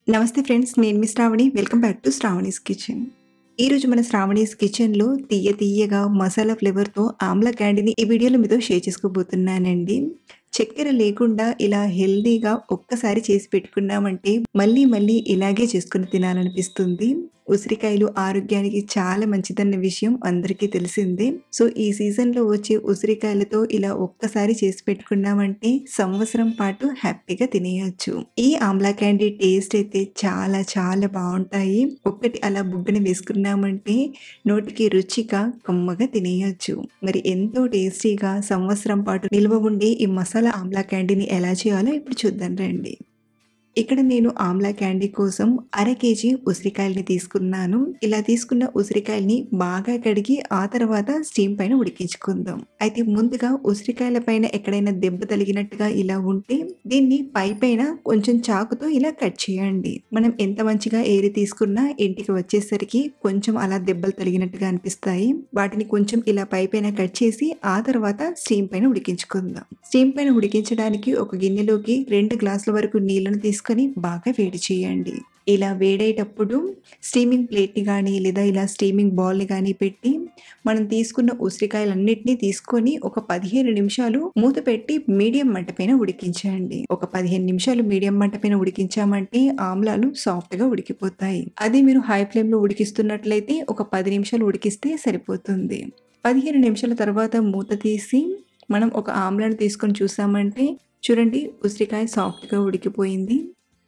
నమస్తే ఫ్రెండ్స్. నేను మీ Shravani. Welcome back to Shravani's kitchen. ఈరోజు మన శ్రావణీస్ కిచెన్‌లో తియ్యగా మసాలా ఫ్లేవర్‌తో ఆమ్లా క్యాండీని ఈ వీడియోలో మీతో షేర్ చేసుకోబోతున్నానండి. చక్కెర లేకుండా ఇలా హెల్తీగా ఒక్కసారి చేసి పెట్టుకున్నామంటే మళ్ళీ ఇలాగే చేసుకొని తినాలనిపిస్తుంది. ఉసిరికాయలు ఆరోగ్యానికి చాలా మంచిదన్న విషయం అందరికీ తెలిసిందే. సో, ఈ సీజన్‌లో వచ్చే ఉసిరికాయలతో ఇలా ఒక్కసారి చేసి పెట్టుకున్నామంటే సంవత్సరం పాటు హ్యాపీగా తినేయొచ్చు. ఈ ఆమ్లా క్యాండీ టేస్ట్ అయితే చాలా బావుంటాయి. ఒక్కటి అలా బుగ్గన వేసుకున్నామంటే నోటికి రుచిగా, కమ్మగా తినేయొచ్చు. మరి ఎంతో టేస్టీగా సంవత్సరం పాటు నిల్వ ఉండే ఈ మసాలా ఆమ్లా క్యాండీని ఎలా చేయాలో ఇప్పుడు చూద్దాం రండి. ఇక్కడ నేను ఆమ్లా క్యాండీ కోసం అర కేజీ ఉసిరికాయలని తీసుకున్నాను. ఇలా తీసుకున్న ఉసిరికాయల్ని బాగా కడిగి ఆ తర్వాత స్టీమ్ పైన ఉడికించుకుందాం. అయితే ముందుగా ఉసిరికాయల పైన ఎక్కడైనా దెబ్బ తగిలినట్టుగా ఇలా ఉంటే దీన్ని పైన కొంచెం చాకుతో ఇలా కట్ చేయండి. మనం ఎంత మంచిగా ఏరి తీసుకున్నా ఇంటికి వచ్చేసరికి కొంచెం అలా దెబ్బలు తగిలినట్టుగా అనిపిస్తాయి. వాటిని కొంచెం ఇలా పైన కట్ చేసి ఆ తర్వాత స్టీమ్ పైన ఉడికించుకుందాం. స్టీమ్ పైన ఉడికించడానికి ఒక గిన్నెలోకి 2 గ్లాసుల వరకు నీళ్లను తీసుకొని బాగా వేడి చేయండి. ఇలా వేడేటప్పుడు స్టీమింగ్ ప్లేట్‌ని గానీ లేదా ఇలా స్టీమింగ్ బౌల్‌ని గానీ పెట్టి మనం తీసుకున్న ఉసిరికాయలన్నిటిని తీసుకొని ఒక 15 నిమిషాలు మూత పెట్టి మీడియం మంట పైన ఉడికించండి. ఒక 15 నిమిషాలు మీడియం మంట పైన ఉడికించామంటే ఆమ్లాలు సాఫ్ట్‌గా ఉడికిపోతాయి. అదే మీరు హై ఫ్లేమ్‌లో ఉడికిస్తున్నట్లయితే ఒక 10 నిమిషాలు ఉడికిస్తే సరిపోతుంది. 15 నిమిషాల తర్వాత మూత తీసి మనం ఒక ఆమ్లాను తీసుకొని చూసామంటే చూడండి, ఉసిరికాయ సాఫ్ట్‌గా ఉడికిపోయింది.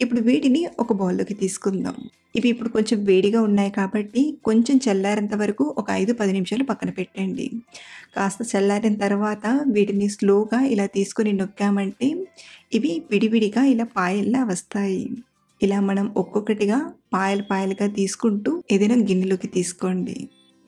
ఇప్పుడు వీటిని ఒక బౌల్‌లోకి తీసుకుందాం. ఇవి ఇప్పుడు కొంచెం వేడిగా ఉన్నాయి కాబట్టి కొంచెం చల్లారేంత వరకు ఒక 5-10 నిమిషాలు పక్కన పెట్టండి. కాస్త చల్లారిన తర్వాత వీటిని స్లోగా ఇలా తీసుకొని నొక్కామంటే ఇవి విడివిడిగా ఇలా పాయల్లా వస్తాయి. ఇలా మనం ఒక్కొక్కటిగా పాయలుగా తీసుకుంటూ ఏదైనా గిన్నెలోకి తీసుకోండి.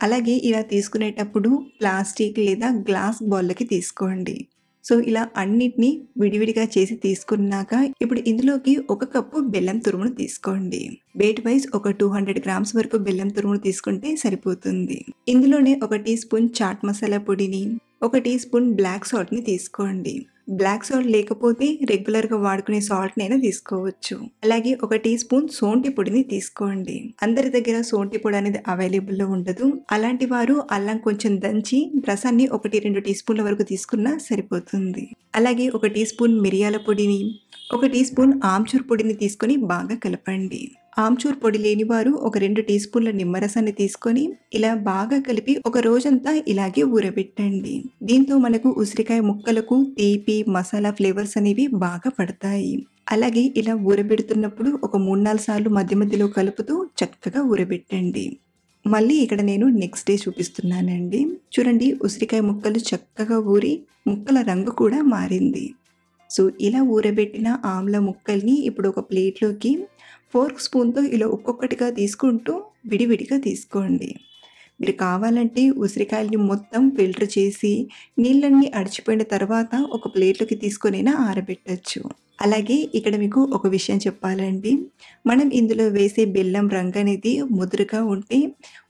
అలాగే ఇలా తీసుకునేటప్పుడు ప్లాస్టిక్ లేదా గ్లాస్ బౌల్‌లోకి తీసుకోండి. సో, ఇలా అన్నిటిని విడివిడిగా చేసి తీసుకున్నాక ఇప్పుడు ఇందులోకి 1 కప్పు బెల్లం తురుమును తీసుకోండి. వెయిట్ వైస్ ఒక 200 గ్రామ్స్ వరకు బెల్లం తురుమును తీసుకుంటే సరిపోతుంది. ఇందులోనే 1 టీ స్పూన్ చాట్ మసాలా పొడిని, 1 టీ స్పూన్ బ్లాక్ సాల్ట్‌ని తీసుకోండి. బ్లాక్ సాల్ట్ లేకపోతే రెగ్యులర్‌గా వాడుకునే సాల్ట్‌నైనా తీసుకోవచ్చు. అలాగే 1 టీ స్పూన్ సోంటి పొడిని తీసుకోండి. అందరి దగ్గర సోంటి పొడి అనేది అవైలబుల్‌లో ఉండదు. అలాంటి వారు అల్లం కొంచెం దంచి రసాన్ని 1-2 టీ స్పూన్ల వరకు తీసుకున్నా సరిపోతుంది. అలాగే 1 టీ స్పూన్ మిరియాల పొడిని, 1 టీ స్పూన్ ఆమ్చూర్ పొడిని తీసుకొని బాగా కలపండి. ఆమ్చూర్ పొడి లేనివారు ఒక 2 టీ స్పూన్ల నిమ్మరసాన్ని తీసుకొని ఇలా బాగా కలిపి ఒక రోజంతా ఇలాగే ఊరబెట్టండి. దీంతో మనకు ఉసిరికాయ ముక్కలకు తీపి, మసాలా ఫ్లేవర్స్ అనేవి బాగా పడతాయి. అలాగే ఇలా ఊరబెడుతున్నప్పుడు ఒక 3-4 సార్లు మధ్యలో కలుపుతూ చక్కగా ఊరబెట్టండి. మళ్ళీ ఇక్కడ నేను నెక్స్ట్ డే చూపిస్తున్నానండి. చూడండి, ఉసిరికాయ ముక్కలు చక్కగా ఊరి ముక్కల రంగు కూడా మారింది. సో, ఇలా ఊరబెట్టిన ఆమ్లా ముక్కల్ని ఇప్పుడు ఒక ప్లేట్‌లోకి ఫోర్క్ స్పూన్‌తో ఇలా ఒక్కొక్కటిగా తీసుకుంటూ విడివిడిగా తీసుకోండి. మీరు కావాలంటే ఉసిరికాయలని మొత్తం ఫిల్టర్ చేసి నీళ్ళన్నీ అడిచిపోయిన తర్వాత ఒక ప్లేట్‌లోకి తీసుకొనైనా ఆరబెట్టొచ్చు. అలాగే ఇక్కడ మీకు ఒక విషయం చెప్పాలండి. మనం ఇందులో వేసే బెల్లం రంగు అనేది ముదురుగా ఉంటే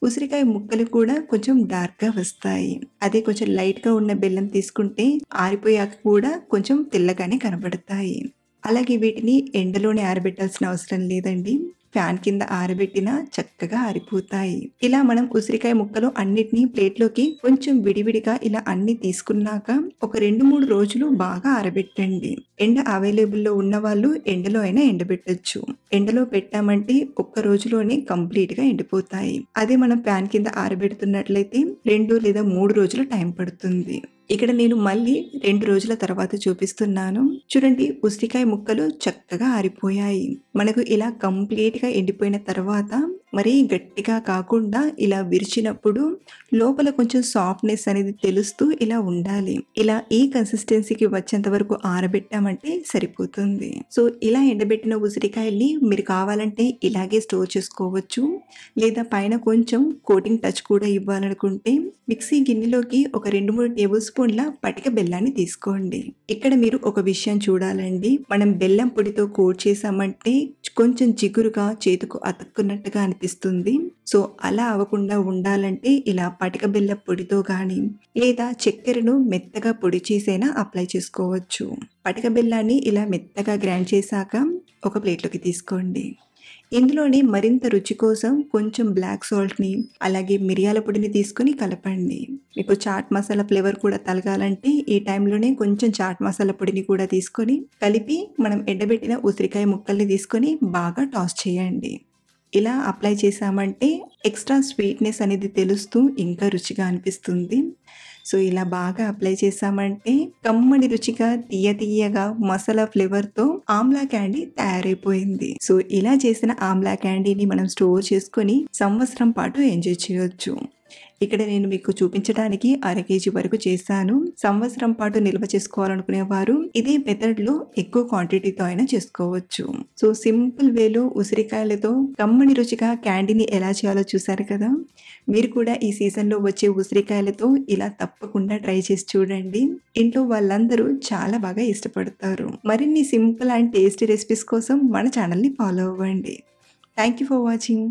ఉసిరికాయ ముక్కలు కూడా కొంచెం డార్క్‌గా వస్తాయి. అదే కొంచెం లైట్‌గా ఉన్న బెల్లం తీసుకుంటే ఆరిపోయాక కూడా కొంచెం తెల్లగానే కనబడతాయి. అలాగే వీటిని ఎండలోనే ఆరబెట్టాల్సిన అవసరం లేదండి. ఫ్యాన్ కింద ఆరబెట్టినా చక్కగా ఆరిపోతాయి. ఇలా మనం ఉసిరికాయ ముక్కలు అన్నిటినీ ప్లేట్‌లోకి కొంచెం విడివిడిగా ఇలా అన్నీ తీసుకున్నాక ఒక 2-3 రోజులు బాగా ఆరబెట్టండి. ఎండ అవైలబుల్‌లో ఉన్నవాళ్ళు ఎండలో అయినా ఎండబెట్టొచ్చు. ఎండలో పెట్టామంటే ఒక్క రోజులోనే కంప్లీట్‌గా ఎండిపోతాయి. అదే మనం ఫ్యాన్ కింద ఆరబెడుతున్నట్లయితే 2 లేదా 3 రోజులు టైం పడుతుంది. ఇక్కడ నేను మళ్ళీ 2 రోజుల తర్వాత చూపిస్తున్నాను. చూడండి, ఉసిరికాయ ముక్కలు చక్కగా ఆరిపోయాయి. మనకు ఇలా కంప్లీట్‌గా ఎండిపోయిన తర్వాత మరీ గట్టిగా కాకుండా ఇలా విరిచినప్పుడు లోపల కొంచెం సాఫ్ట్‌నెస్ అనేది తెలుస్తూ ఇలా ఉండాలి. ఇలా ఈ కన్సిస్టెన్సీకి వచ్చేంత వరకు ఆరబెట్టామంటే సరిపోతుంది. సో, ఇలా ఎండబెట్టిన ఉసిరికాయల్ని మీరు కావాలంటే ఇలాగే స్టోర్ చేసుకోవచ్చు. లేదా పైన కొంచెం కోటింగ్ టచ్ కూడా ఇవ్వాలనుకుంటే మిక్సీ గిన్నెలోకి ఒక 2-3 టేబుల్ స్పూన్ల పటిక బెల్లాన్ని తీసుకోండి. ఇక్కడ మీరు ఒక విషయం చూడాలండి. మనం బెల్లం పొడితో కోట్ చేసామంటే కొంచెం జిగురుగా చేతుకు అతుక్కున్నట్టుగా అనిపిస్తుంది. సో, అలా అవ్వకుండా ఉండాలంటే ఇలా పటిక బెల్లం పొడితో గానీ లేదా చక్కెరను మెత్తగా పొడి చేసైనా అప్లై చేసుకోవచ్చు. పటిక బెల్లాన్ని ఇలా మెత్తగా గ్రైండ్ చేశాక ఒక ప్లేట్‌లోకి తీసుకోండి. ఇందులోనే మరింత రుచి కోసం కొంచెం బ్లాక్ సాల్ట్‌ని, అలాగే మిరియాల పొడిని తీసుకొని కలపండి. మీకు చాట్ మసాలా ఫ్లేవర్ కూడా తలగాలంటే ఈ టైంలోనే కొంచెం చాట్ మసాలా పొడిని కూడా తీసుకొని కలిపి మనం ఎండబెట్టిన ఉసిరికాయ ముక్కల్ని తీసుకొని బాగా టాస్ చేయండి. ఇలా అప్లై చేశామంటే ఎక్స్‌ట్రా స్వీట్‌నెస్ అనేది తెలుస్తూ ఇంకా రుచిగా అనిపిస్తుంది. సో, ఇలా బాగా అప్లై చేశామంటే కమ్మటి రుచిగా, తియ్యగా మసాలా ఫ్లేవర్‌తో ఆమ్లా క్యాండీ తయారైపోయింది. సో, ఇలా చేసిన ఆమ్లా క్యాండీని మనం స్టోర్ చేసుకొని సంవత్సరం పాటు ఎంజాయ్ చేయొచ్చు. ఇక్కడ నేను మీకు చూపించడానికి అర కేజీ వరకు చేశాను. సంవత్సరం పాటు నిల్వ చేసుకోవాలనుకునేవారు ఇదే మెథడ్‌లో ఎక్కువ క్వాంటిటీతో అయినా చేసుకోవచ్చు. సో, సింపుల్ వేలో ఉసిరికాయలతో కమ్మని రుచిగా క్యాండీని ఎలా చేయాలో చూసారు కదా! మీరు కూడా ఈ సీజన్‌లో వచ్చే ఉసిరికాయలతో ఇలా తప్పకుండా ట్రై చేసి చూడండి. ఇంట్లో వాళ్ళందరూ చాలా బాగా ఇష్టపడతారు. మరిన్ని సింపుల్ అండ్ టేస్టీ రెసిపీస్ కోసం మన ఛానల్‌ని ఫాలో అవ్వండి. Thank you for watching.